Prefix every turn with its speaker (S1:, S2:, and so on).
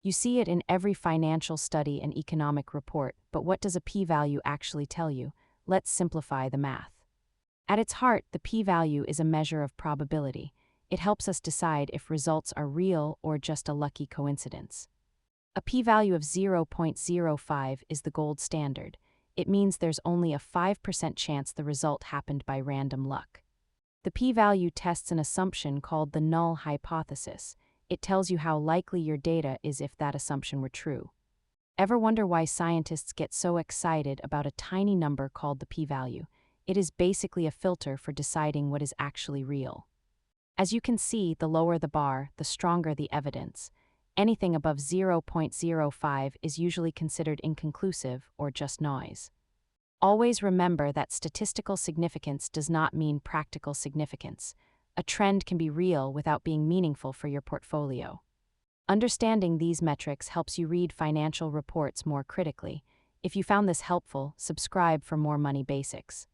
S1: You see it in every financial study and economic report, but what does a p-value actually tell you? Let's simplify the math. At its heart, the p-value is a measure of probability. It helps us decide if results are real or just a lucky coincidence. A p-value of 0.05 is the gold standard. It means there's only a 5% chance the result happened by random luck. The p-value tests an assumption called the null hypothesis. It tells you how likely your data is if that assumption were true. Ever wonder why scientists get so excited about a tiny number called the p-value? It is basically a filter for deciding what is actually real. As you can see, the lower the bar, the stronger the evidence. Anything above 0.05 is usually considered inconclusive or just noise. Always remember that statistical significance does not mean practical significance. A trend can be real without being meaningful for your portfolio. Understanding these metrics helps you read financial reports more critically. If you found this helpful, subscribe for more money basics.